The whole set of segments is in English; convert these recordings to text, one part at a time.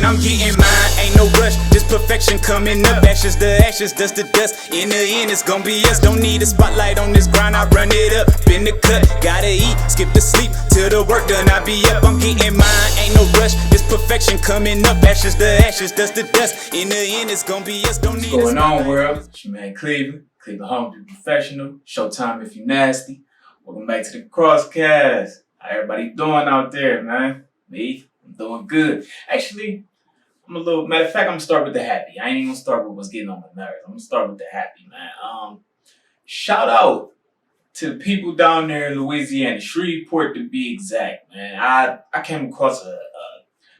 I'm getting mine, ain't no rush. This perfection coming up, ashes to ashes, dust to dust. In the end, it's gonna be us. Don't need a spotlight on this grind, I run it up. Been the cut, gotta eat, skip the sleep till the work done. I be up, I'm getting mine, ain't no rush. This perfection coming up, ashes to ashes, dust to dust. In the end, it's gonna be us. Don't need What's going on, world? It's your man Cleveland Home to Professional. Showtime if you nasty. Welcome back to the Crosscast. How everybody doing out there, man? Me, I'm doing good. Actually, matter of fact, I'm gonna start with the happy. I ain't even gonna start with what's getting on my nerves. I'm gonna start with the happy, man. Shout out to the people down there in Louisiana, Shreveport to be exact, man. I came across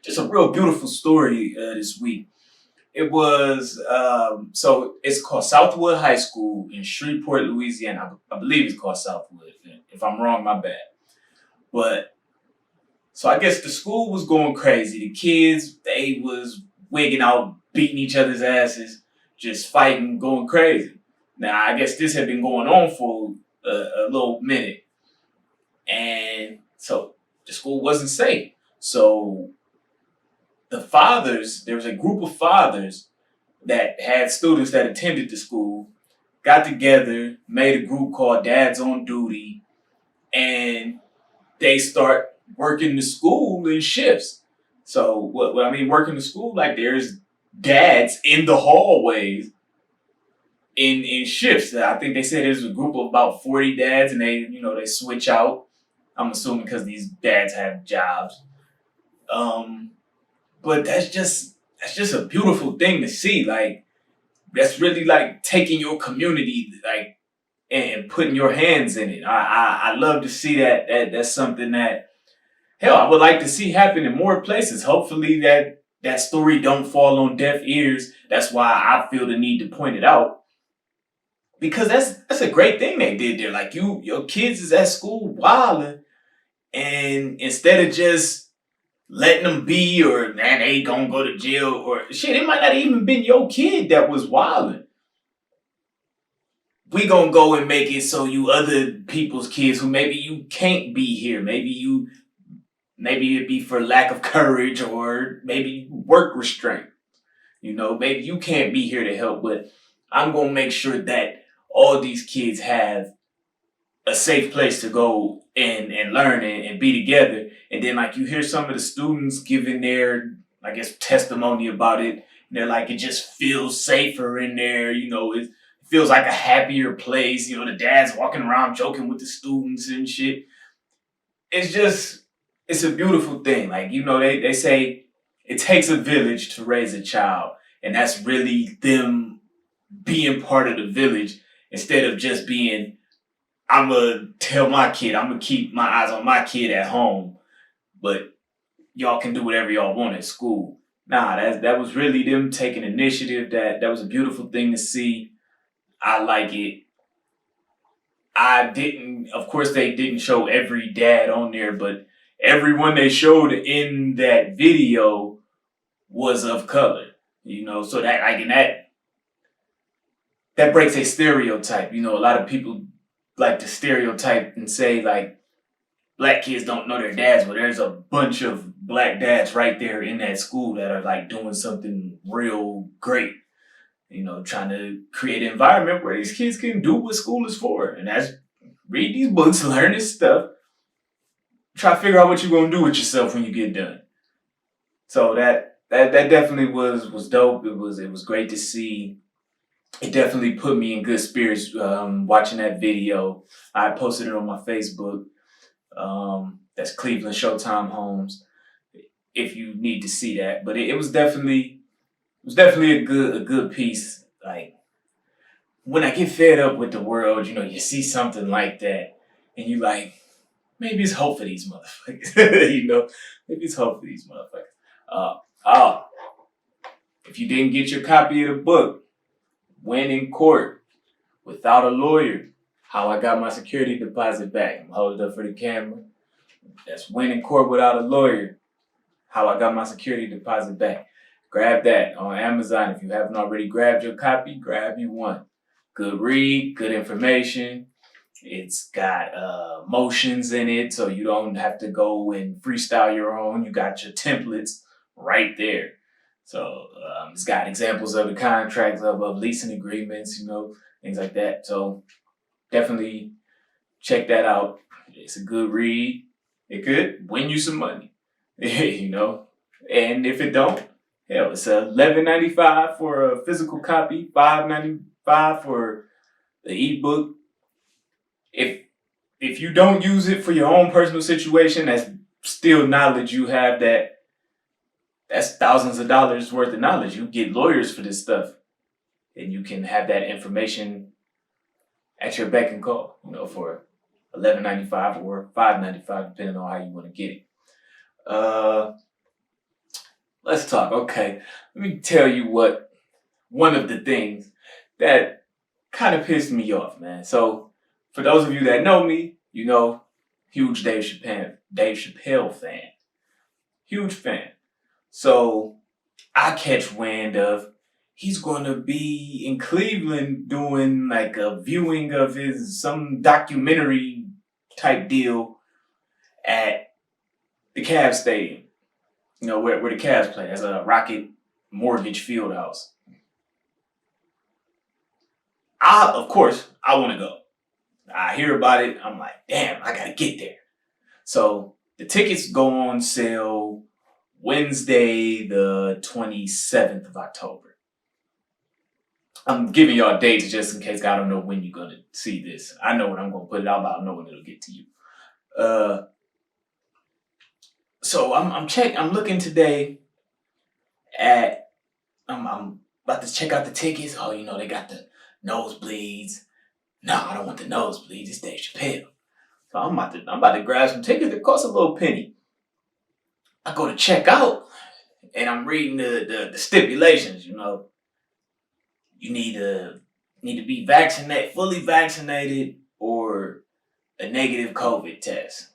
just a real beautiful story this week. It was, so it's called Southwood High School in Shreveport, Louisiana. I believe it's called Southwood. If I'm wrong, my bad. But, so I guess the school was going crazy. The kids, they was wigging out, beating each other's asses, just fighting, going crazy. Now, I guess this had been going on for a little minute. And so the school wasn't safe. So the fathers, there was a group of fathers that had students that attended the school, got together, made a group called Dads on Duty, and they start working the school in shifts. So what I mean, working the school, like there's dads in the hallways in shifts. I think they said there's a group of about 40 dads, and they switch out. I'm assuming because these dads have jobs. But that's just a beautiful thing to see. Like, that's really like taking your community, like, and putting your hands in it. I love to see that. That's something that, hell, I would like to see happen in more places. Hopefully that story don't fall on deaf ears. That's why I feel the need to point it out. Because that's a great thing they did there. Like, your kids is at school wilding, and instead of just letting them be, or man, they gonna go to jail, or shit, it might not even been your kid that was wilding. We gonna go and make it so you other people's kids who maybe you can't be here, maybe it be for lack of courage, or maybe work restraint. Maybe you can't be here to help, but I'm gonna make sure that all these kids have a safe place to go and learn and be together. And then, like, you hear some of the students giving their, I guess, testimony about it. And they're like, it just feels safer in there. It feels like a happier place. The dads walking around joking with the students and shit. It's a beautiful thing. Like, they say it takes a village to raise a child. And that's really them being part of the village instead of just being, I'm going to tell my kid, I'm going to keep my eyes on my kid at home, but y'all can do whatever y'all want at school. Nah, that was really them taking initiative. That was a beautiful thing to see. I like it. Of course, they didn't show every dad on there, but everyone they showed in that video was of color, so that breaks a stereotype. A lot of people like to stereotype and say, like, black kids don't know their dads, but there's a bunch of black dads right there in that school that are like doing something real great, trying to create an environment where these kids can do what school is for. And that's read these books, learn this stuff, try to figure out what you're going to do with yourself when you get done. So that definitely was dope. It was great to see. It definitely put me in good spirits watching that video. I posted it on my Facebook. That's Cleveland Showtime Homes, if you need to see that. But it was definitely a good piece. Like, when I get fed up with the world, you see something like that, and you like, maybe it's hope for these motherfuckers. Maybe it's hope for these motherfuckers. If you didn't get your copy of the book, Win in Court Without a Lawyer, How I Got My Security Deposit Back. I'm holding it up for the camera. That's Win in Court Without a Lawyer, How I Got My Security Deposit Back. Grab that on Amazon. If you haven't already grabbed your copy, grab you one. Good read, good information. It's got motions in it, so you don't have to go and freestyle your own. You got your templates right there. So it's got examples of the contracts of leasing agreements, things like that. So definitely check that out. It's a good read. It could win you some money, And if it don't, hell, it's $11.95 for a physical copy, $5.95 for the ebook. If you don't use it for your own personal situation, that's still knowledge you have. That's thousands of dollars worth of knowledge. You get lawyers for this stuff, and you can have that information at your beck and call, for $11.95 or $5.95, depending on how you want to get it. Let's talk. Okay, let me tell you one of the things that kind of pissed me off, man. So, for those of you that know me, huge Dave Chappelle fan. Huge fan. So, I catch wind of he's going to be in Cleveland doing like a viewing of some documentary type deal at the Cavs Stadium. Where the Cavs play. That's a Rocket Mortgage Fieldhouse. Of course, I want to go. I hear about it. I'm like, damn, I got to get there. So the tickets go on sale Wednesday, the 27th of October. I'm giving y'all dates just in case I don't know when you're going to see this. I know when I'm going to put it out, but I don't know when it'll get to you. So I'm looking today at, I'm about to check out the tickets. Oh, they got the nosebleeds. No, I don't want the nosebleeds. It's Dave Chappelle. So I'm about to grab some tickets that cost a little penny. I go to check out, and I'm reading the stipulations. You need to be vaccinated, fully vaccinated, or a negative COVID test.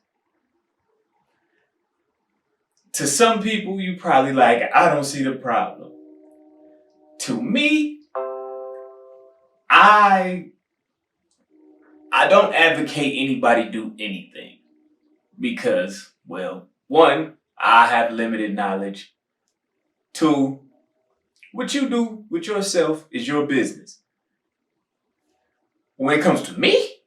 To some people, you probably like, I don't see the problem. To me, I don't advocate anybody do anything because, well, one, I have limited knowledge. Two, what you do with yourself is your business. When it comes to me,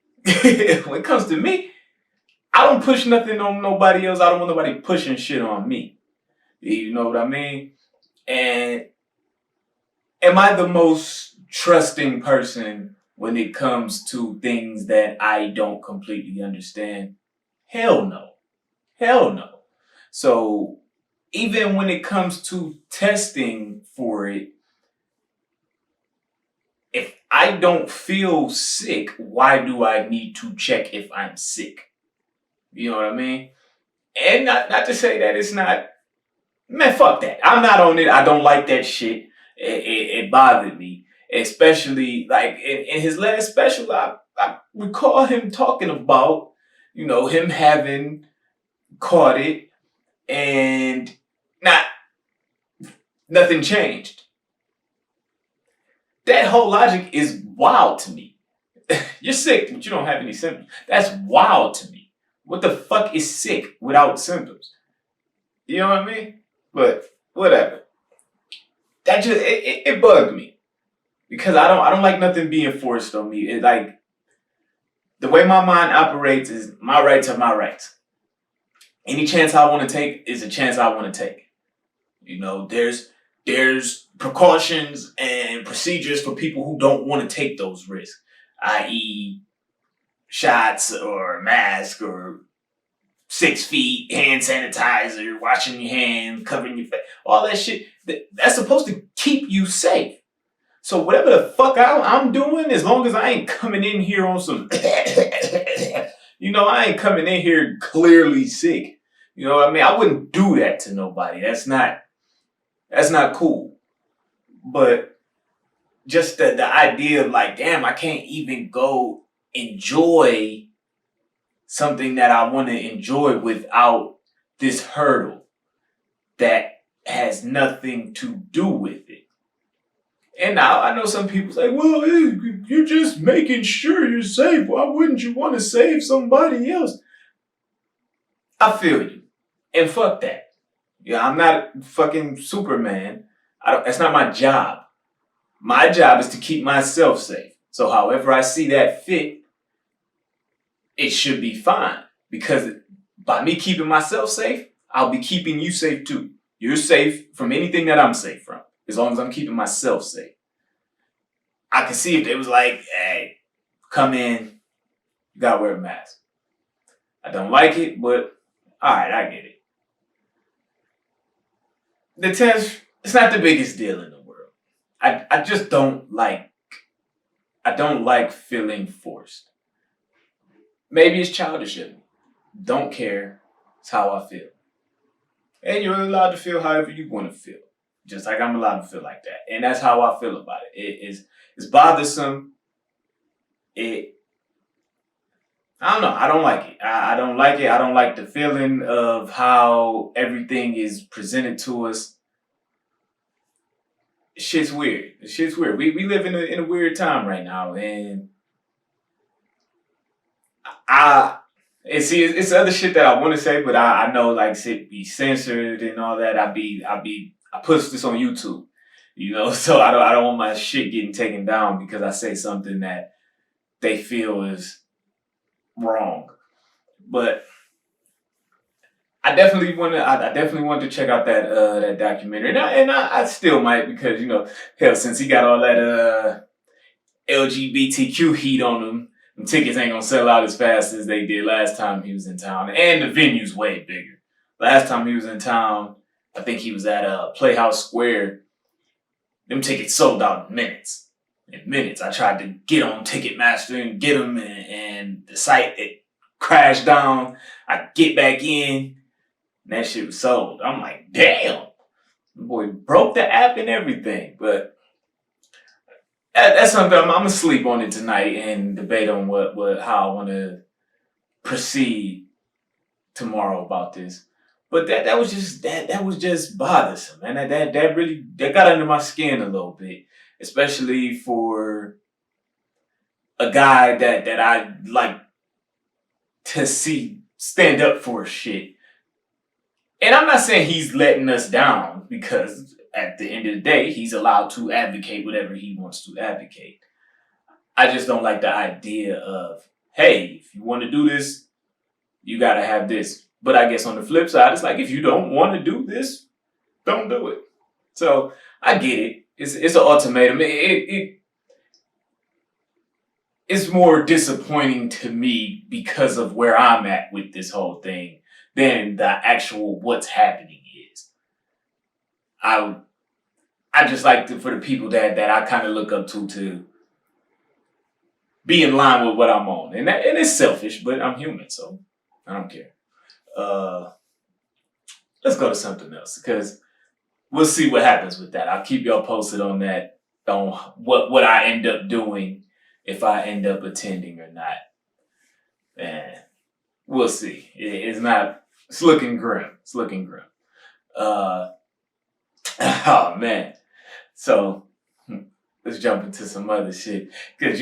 I don't push nothing on nobody else. I don't want nobody pushing shit on me. You know what I mean? And am I the most trusting person when it comes to things that I don't completely understand? Hell no. Hell no. So even when it comes to testing for it, if I don't feel sick, why do I need to check if I'm sick? You know what I mean? And not to say that it's not, man, fuck that. I'm not on it. I don't like that shit. It bothered me. Especially like in his last special, I recall him talking about, him having caught it and nothing changed. That whole logic is wild to me. You're sick, but you don't have any symptoms. That's wild to me. What the fuck is sick without symptoms? You know what I mean? But whatever. That just it bugged me because I don't like nothing being forced on me. It like the way my mind operates is my rights are my rights. Any chance I want to take is a chance I want to take. There's precautions and procedures for people who don't want to take those risks, i.e. shots or mask or 6 feet, hand sanitizer, washing your hands, covering your face, all that shit. That's supposed to keep you safe. So whatever the fuck I'm doing, as long as I ain't coming in here on some, I ain't coming in here clearly sick. You know what I mean? I wouldn't do that to nobody. That's not cool. But just the idea of like, damn, I can't even go enjoy something that I want to enjoy without this hurdle that has nothing to do with it. And now I know some people say, well, you're just making sure you're safe. Why wouldn't you want to save somebody else? I feel you. And fuck that. Yeah, I'm not fucking Superman. That's not my job. My job is to keep myself safe. So however I see that fit, it should be fine. Because by me keeping myself safe, I'll be keeping you safe too. You're safe from anything that I'm safe from, as long as I'm keeping myself safe. I could see if they was like, hey, come in, you gotta wear a mask. I don't like it, but alright, I get it. The test, it's not the biggest deal in the world. I just don't like feeling forced. Maybe it's childish of me. Don't care. It's how I feel. And you're allowed to feel however you want to feel. Just like I'm allowed to feel like that. And that's how I feel about it. It's bothersome. I don't know. I don't like it. I don't like it. I don't like the feeling of how everything is presented to us. Shit's weird. Shit's weird. We live in a weird time right now, and it's other shit that I want to say, but I know like shit be censored and all that. I push this on YouTube, so I don't want my shit getting taken down because I say something that they feel is wrong. But I definitely want to check out that documentary, and I still might because hell, since he got all that LGBTQ heat on him, the tickets ain't gonna sell out as fast as they did last time he was in town, and the venue's way bigger. Last time he was in town, I think he was at Playhouse Square. Them tickets sold out in minutes. In minutes, I tried to get on Ticketmaster and get them, and the site it crashed down. I get back in. And that shit was sold. I'm like, damn. The boy broke the app and everything. But that's something I'm gonna sleep on it tonight and debate on how I want to proceed tomorrow about this. But that was just bothersome, man. That really got under my skin a little bit, especially for a guy that I like to see stand up for shit. And I'm not saying he's letting us down because at the end of the day, he's allowed to advocate whatever he wants to advocate. I just don't like the idea of, hey, if you want to do this, you got to have this. But I guess on the flip side, it's like, if you don't want to do this, don't do it. So I get it. It's an ultimatum. It's more disappointing to me because of where I'm at with this whole thing than the actual what's happening is. I just like for the people that I kind of look up to be in line with what I'm on. And it's selfish, but I'm human, so I don't care. Let's go to something else because we'll see what happens with that. I'll keep y'all posted on that, on what I end up doing if I end up attending or not. And we'll see. It's looking grim. It's looking grim. Oh man. So let's jump into some other shit. Cause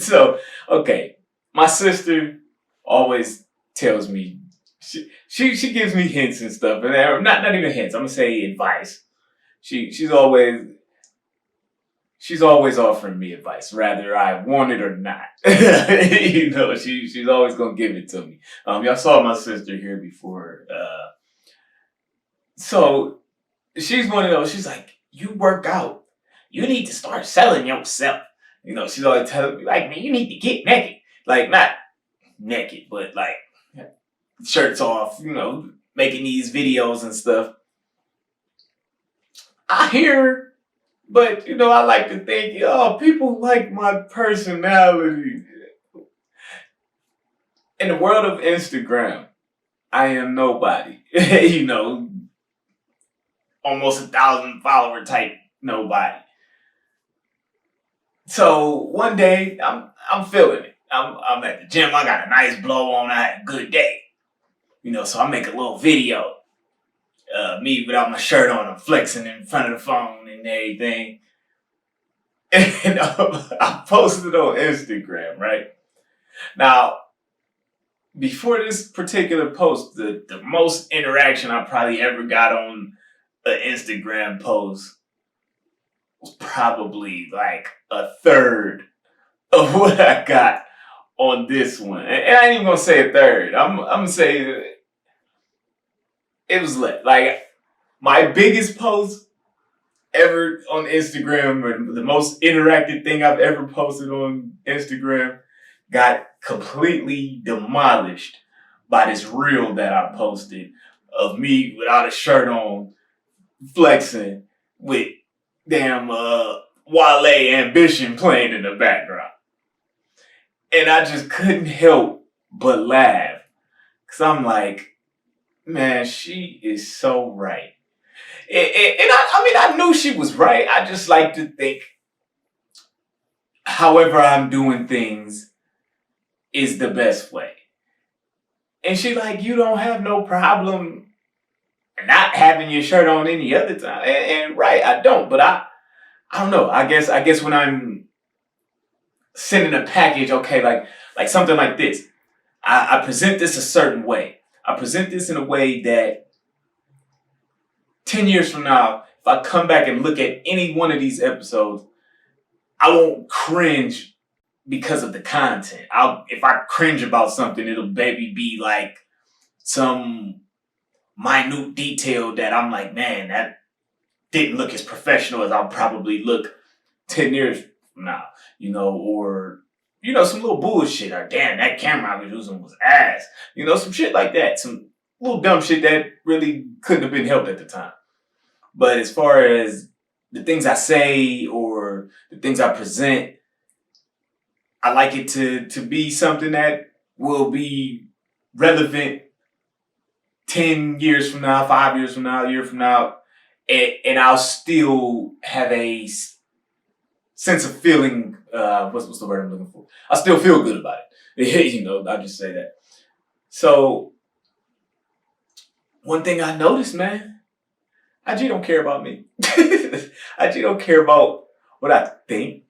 so okay. My sister always tells me she gives me hints and stuff, and not even hints. I'm gonna say advice. She's always offering me advice, whether I want it or not. She's always gonna give it to me. Y'all saw my sister here before. So she's one of those. She's like, you work out. You need to start selling yourself. She's always telling me like, man, you need to get naked. Like not naked, but like shirts off. Making these videos and stuff. I hear. But, I like to think, people like my personality. In the world of Instagram, I am nobody. Almost 1,000 follower type nobody. So one day, I'm feeling it. I'm at the gym. I got a nice blow on. I had a good day. So I make a little video. Me without my shirt on, I'm flexing in front of the phone and everything. And I posted it on Instagram, right? Now, before this particular post, the most interaction I probably ever got on an Instagram post was probably like a third of what I got on this one. And I ain't even gonna say a third. I'm gonna say it was like my biggest post ever on Instagram, or the most interactive thing I've ever posted on Instagram, got completely demolished by this reel that I posted of me without a shirt on, flexing with damn Wale Ambition playing in the background. And I just couldn't help but laugh. Cause I'm like, man, she is so right. And I knew she was right. I just like to think however I'm doing things is the best way. And she like, you don't have no problem not having your shirt on any other time. And right, I don't. But I don't know. I guess when I'm sending a package, okay, like something like this, I present this a certain way. I present this in a way that 10 years from now, if I come back and look at any one of these episodes, I won't cringe because of the content. If I cringe about something, it'll maybe be like some minute detail that I'm like, man, that didn't look as professional as I'll probably look 10 years from now, or, some little bullshit, or damn, that camera I was using was ass, some shit like that, some little dumb shit that really couldn't have been helped at the time. But as far as the things I say or the things I present, I like it to be something that will be relevant 10 years from now, 5 years from now, a year from now, and I'll still have a sense of feeling, what's the word I'm looking for? I still feel good about it. I'll just say that. So, one thing I noticed, man, IG don't care about me. IG don't care about what I think.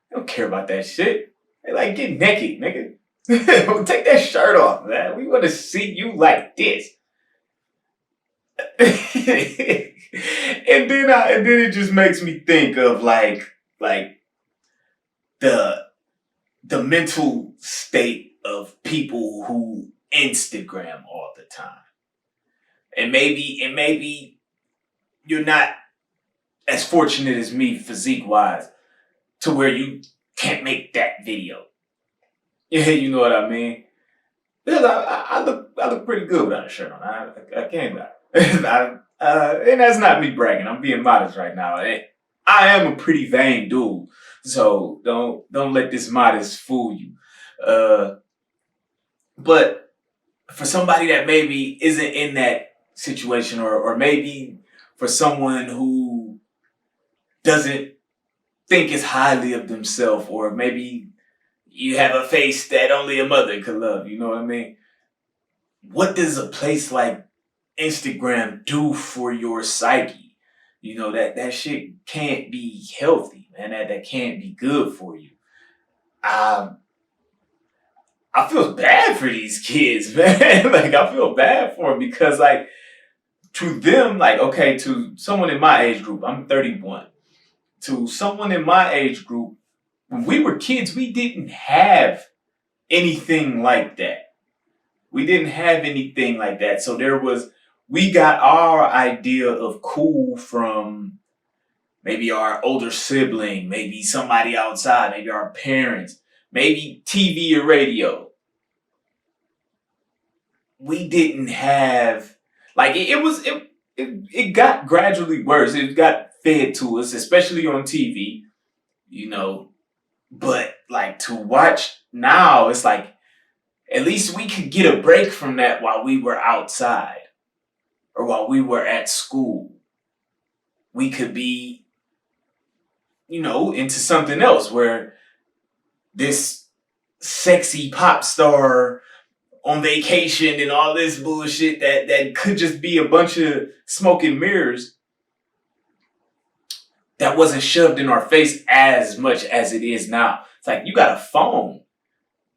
They don't care about that shit. They like, get naked, nigga. Take that shirt off, man. We want to see you like this. and then it just makes me think of like the mental state of people who Instagram all the time. And maybe you're not as fortunate as me physique wise to where you can't make that video. Yeah, you know what I mean? Because I look pretty good without a shirt on. I can't lie. And that's not me bragging. I'm being modest right now. I am a pretty vain dude, so don't let this modest fool you. But for somebody that maybe isn't in that situation, or maybe for someone who doesn't think as highly of themselves, or maybe you have a face that only a mother could love, you know what I mean? What does a place like Instagram do for your psyche? That shit can't be healthy, man. That can't be good for you. I feel bad for these kids, man. Like, I feel bad for them because, like, to them, like, okay, to someone in my age group, I'm 31. To someone in my age group, when we were kids, we didn't have anything like that. We didn't have anything like that. So we got our idea of cool from maybe our older sibling, maybe somebody outside, maybe our parents, maybe TV or radio. We didn't have, like, it got gradually worse. It got fed to us, especially on TV, but like to watch now, it's like, at least we could get a break from that while we were outside or while we were at school. We could be, into something else where this sexy pop star on vacation and all this bullshit that could just be a bunch of smoke and mirrors that wasn't shoved in our face as much as it is now. It's like, you got a phone.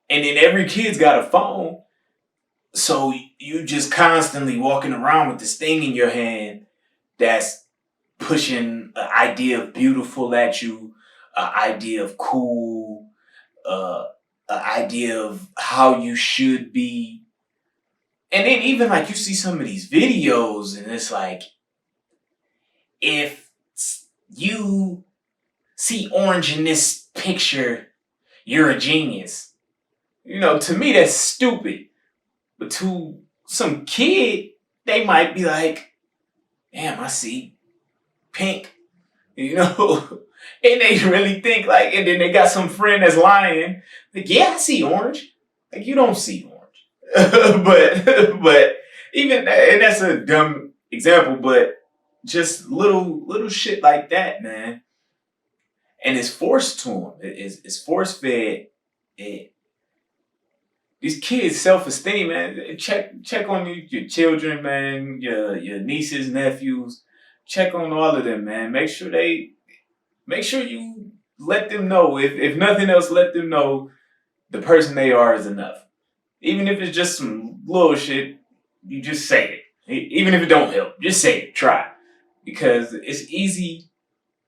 And then every kid's got a phone. So you just constantly walking around with this thing in your hand. that's pushing an idea of beautiful at you, an idea of cool, an idea of how you should be. And then even like you see some of these videos and it's like, if you see orange in this picture, you're a genius. To me, that's stupid. But to some kid, they might be like, damn, I see pink, and they really think like, and then they got some friend that's lying. Like, yeah, I see orange. Like, you don't see orange. but even, and that's a dumb example, but just little shit like that, man. And it's forced to them. It's force fed. These kids' self-esteem, man. Check on your children, man. Your nieces, nephews. Check on all of them, man. Make sure you let them know. If nothing else, let them know the person they are is enough. Even if it's just some little shit, you just say it. Even if it don't help, just say it. Try, because it's easy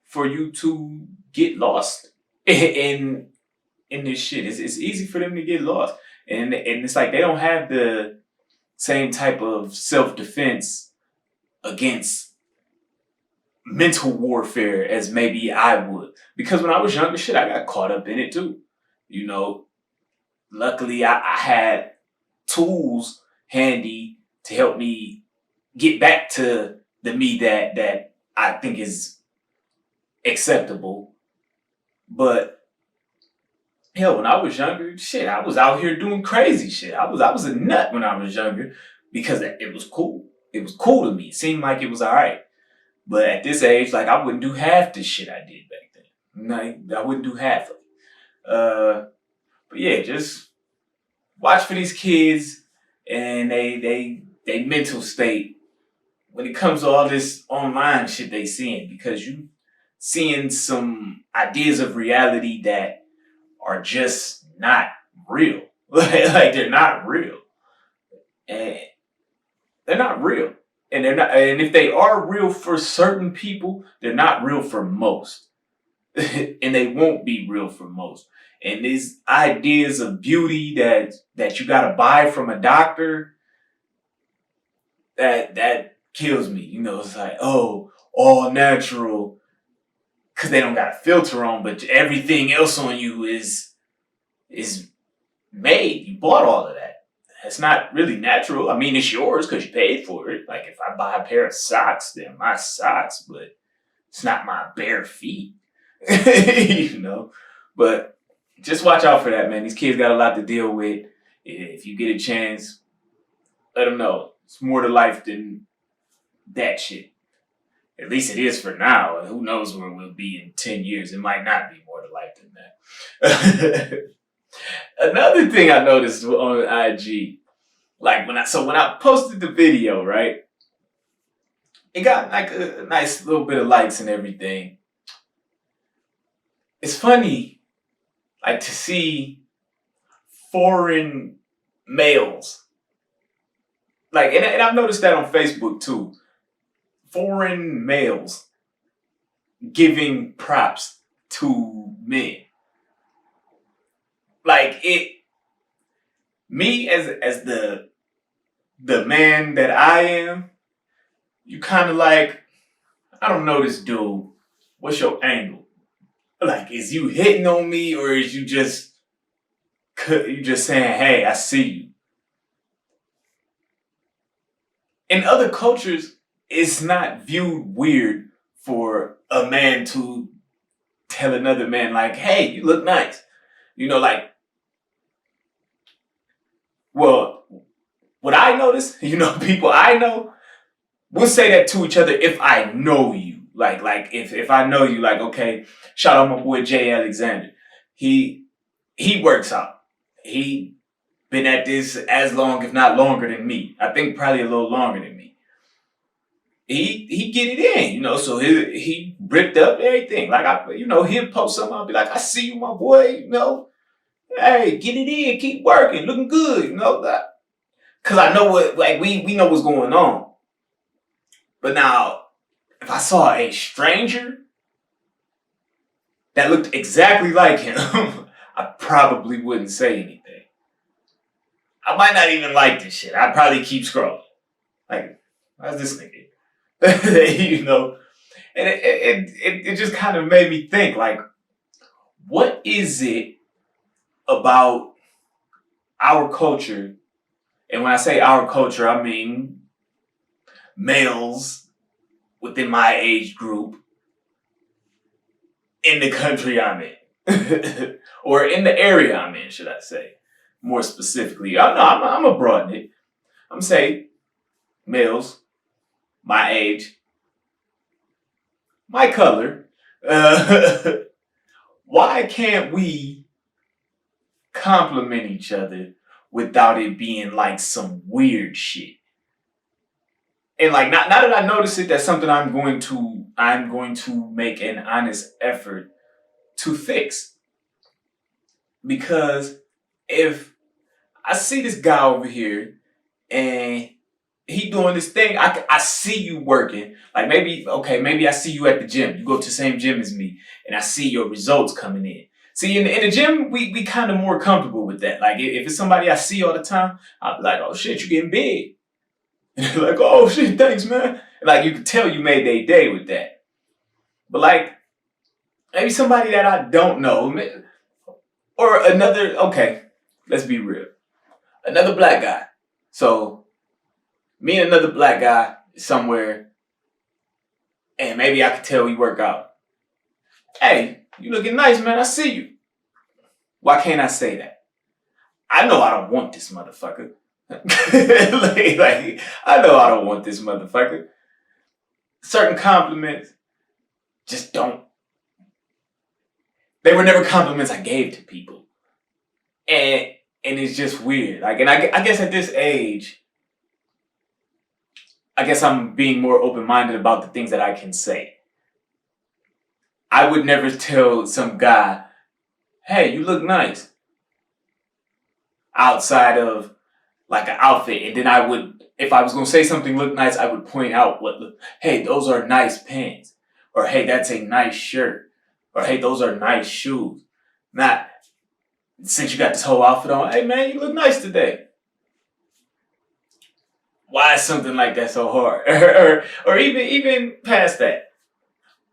for you to get lost in this shit. It's easy for them to get lost. And it's like they don't have the same type of self-defense against mental warfare as maybe I would. Because when I was younger, shit, I got caught up in it too. Luckily I had tools handy to help me get back to the me that I think is acceptable. But hell, when I was younger, shit, I was out here doing crazy shit. I was a nut when I was younger because it was cool. It was cool to me. It seemed like it was all right. But at this age, like, I wouldn't do half the shit I did back then. I wouldn't do half of it. But yeah, just watch for these kids and they mental state when it comes to all this online shit they seeing, because you seeing some ideas of reality that are just not real. Like they're not real. And they're not real. And they're not, and if they are real for certain people, they're not real for most. And they won't be real for most. And these ideas of beauty that you gotta buy from a doctor, that kills me. It's like, oh, all natural, because they don't got a filter on, but everything else on you is made. You bought all of that. It's not really natural. I mean, it's yours because you paid for it. Like, if I buy a pair of socks, they're my socks, but it's not my bare feet. But just watch out for that, man. These kids got a lot to deal with. If you get a chance, let them know. It's more to life than that shit. At least it is for now. Who knows where we'll be in 10 years. It might not be more to life than that. Another thing I noticed on IG, like when I posted the video, right? It got like a nice little bit of likes and everything. It's funny, like, to see foreign males. Like, and I've noticed that on Facebook too. Foreign males giving props to men. Like, me as the man that I am, you kind of like, I don't know this dude. What's your angle? Like, is you hitting on me, or is you just saying, hey, I see you? In other cultures, it's not viewed weird for a man to tell another man, like, hey, you look nice. Like, well, what I notice, people I know will say that to each other if I know you. Like if I know you, like, okay, shout out my boy Jay Alexander. He works out. He been at this as long, if not longer than me. I think probably a little longer than me. He get it in, so he ripped up everything. Like, he'll post something, I'll be like, I see you, my boy, hey, get it in, keep working, looking good, that. Cause I know what, like, we know what's going on. But now, if I saw a stranger that looked exactly like him, I probably wouldn't say anything. I might not even like this shit. I'd probably keep scrolling. Like, why's this nigga? You know? And it just kind of made me think, like, what is it about our culture? And when I say our culture, I mean males within my age group in the country I'm in. Or in the area I'm in, should I say. More specifically. I'm a broaden it. I'm saying males, my age, my color. Why can't we compliment each other without it being like some weird shit? And like now that I notice it, that's something I'm going to make an honest effort to fix. Because if I see this guy over here and he doing this thing, I see you working. Like maybe I see you at the gym. You go to the same gym as me, and I see your results coming in. See, in the gym, we kind of more comfortable with that. Like if it's somebody I see all the time, I'll be like, oh shit, you getting big. And they're like, oh shit, thanks, man. And like you can tell you made their day with that. But like maybe somebody that I don't know, or another. Okay, let's be real. Another black guy. So me and another black guy somewhere, and maybe I could tell we work out. Hey, you looking nice, man. I see you. Why can't I say that? I know I don't want this motherfucker. like, I know I don't want this motherfucker. Certain compliments just don't. They were never compliments I gave to people. And it's just weird. Like, and I guess at this age, I guess I'm being more open-minded about the things that I can say. I would never tell some guy, hey, you look nice. Outside of like an outfit. And then I would, if I was going to say something look nice, I would point out hey, those are nice pants. Or hey, that's a nice shirt. Or hey, those are nice shoes. Not, since you got this whole outfit on, hey man, you look nice today. Why is something like that so hard? or even past that.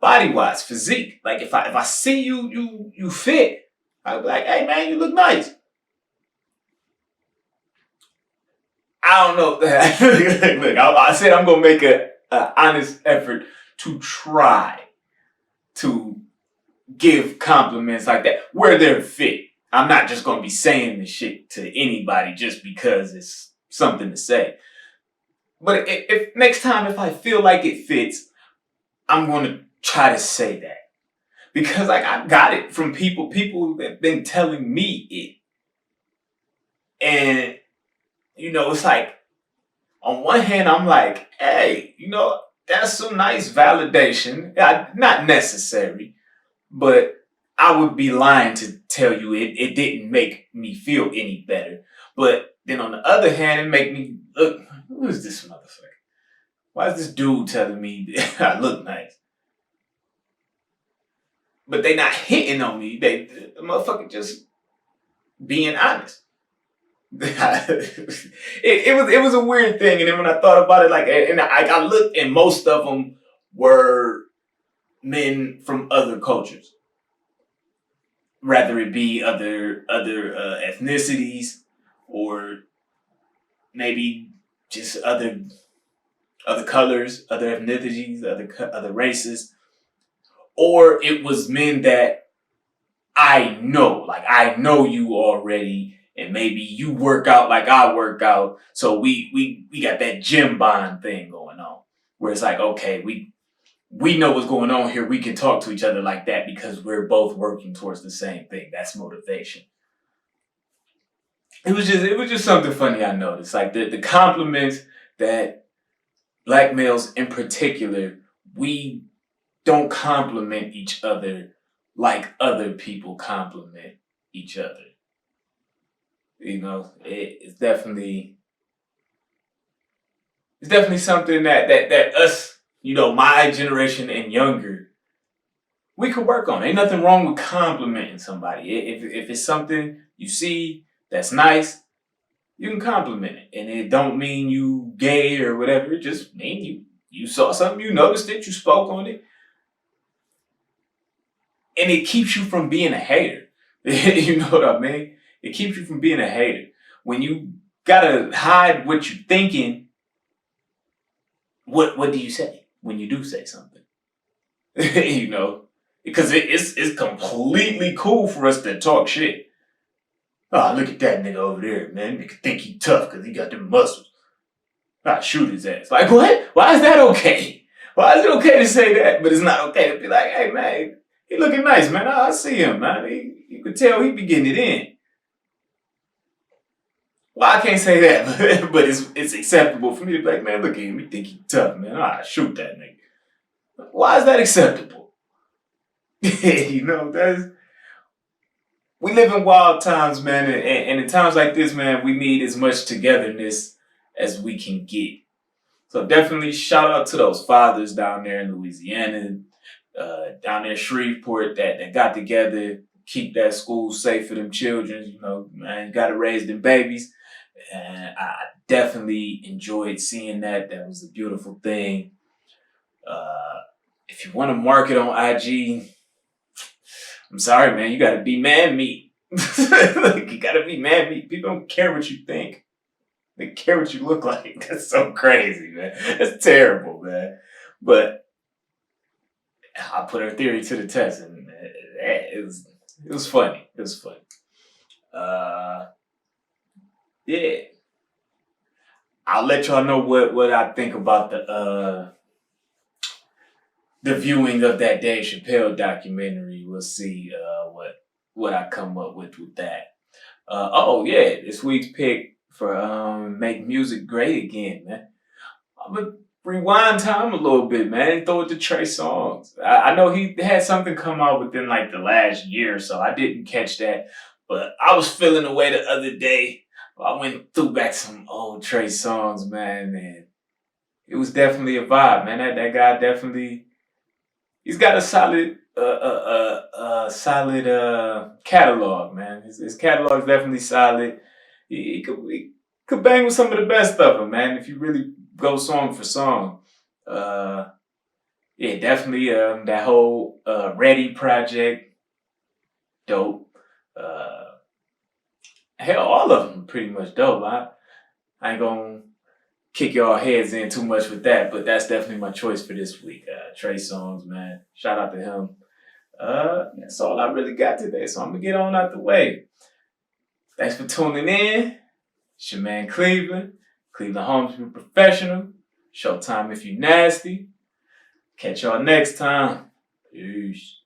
Body-wise, physique. Like if I see you fit, I'll be like, hey man, you look nice. I don't know. Look, I said I'm gonna make an honest effort to try to give compliments like that where they're fit. I'm not just gonna be saying this shit to anybody just because it's something to say. But if next time if I feel like it fits, I'm gonna try to say that. Because like I got it from people have been telling me it. And you know, it's like on one hand I'm like, hey, you know, that's some nice validation. Not necessary, but I would be lying to tell you it didn't make me feel any better. But then on the other hand, it make me look, who is this motherfucker? Why is this dude telling me that I look nice? But they not hitting on me. The motherfucker just being honest. it was a weird thing. And then when I thought about it, like, and I looked, and most of them were men from other cultures, rather it be other ethnicities or maybe just other colors, other ethnicities, other races, or it was men that I know you already, and maybe you work out like I work out, so we got that gym bond thing going on, where it's like, okay, we know what's going on here. We can talk to each other like that because we're both working towards the same thing. That's motivation. It was just something funny I noticed. Like the compliments that black males in particular, we don't compliment each other like other people compliment each other. You know, it's definitely something that us my generation and younger, we could work on it. Ain't nothing wrong with complimenting somebody. If it's something you see that's nice, you can compliment it. And it don't mean you gay or whatever. It just mean you saw something, you noticed it, you spoke on it. And it keeps you from being a hater. You know what I mean? It keeps you from being a hater. When you gotta hide what you're thinking, what do you say when you do say something? Because it's completely cool for us to talk shit. Oh, look at that nigga over there, man. Nigga think he tough because he got them muscles. I shoot his ass. Like, what? Why is that okay? Why is it okay to say that, but it's not okay to be like, hey, man, he looking nice, man. I see him, man. You could tell he be getting it in. Well, I can't say that, but it's acceptable for me to be like, man, look at him. He think he tough, man. Shoot that nigga. Why is that acceptable? We live in wild times, man, and in times like this, man, we need as much togetherness as we can get. So definitely shout out to those fathers down there in Louisiana, down there in Shreveport that got together, keep that school safe for them children. Man, got to raise them babies. And I definitely enjoyed seeing that. That was a beautiful thing. If you want to market on IG, I'm sorry, man. You got to be man meat. You got to be man meat. People don't care what you think. They care what you look like. That's so crazy, man. That's terrible, man. But I put her theory to the test, and it was funny. It was funny. Yeah. I'll let y'all know what I think about the viewing of that Dave Chappelle documentary. We'll see what I come up with that. This week's pick for Make Music Great Again, man. I'm gonna rewind time a little bit, man. Throw it to Trey Songz. I know he had something come out within like the last year or so. I didn't catch that, but I was feeling away the other day. I went through back some old Trey Songz, man, and it was definitely a vibe, man. That guy definitely, he's got a solid catalog, man. His catalog is definitely solid. He could bang with some of the best of them, man. If you really go song for song, definitely that whole Ready project, dope. Hell, all of them pretty much dope. I ain't gonna kick y'all heads in too much with that, but that's definitely my choice for this week. Trey Songz, man. Shout out to him. That's all I really got today, so I'm gonna get on out the way. Thanks for tuning in. It's your man Cleveland. Cleveland Homes be professional. Showtime if you nasty. Catch y'all next time. Peace.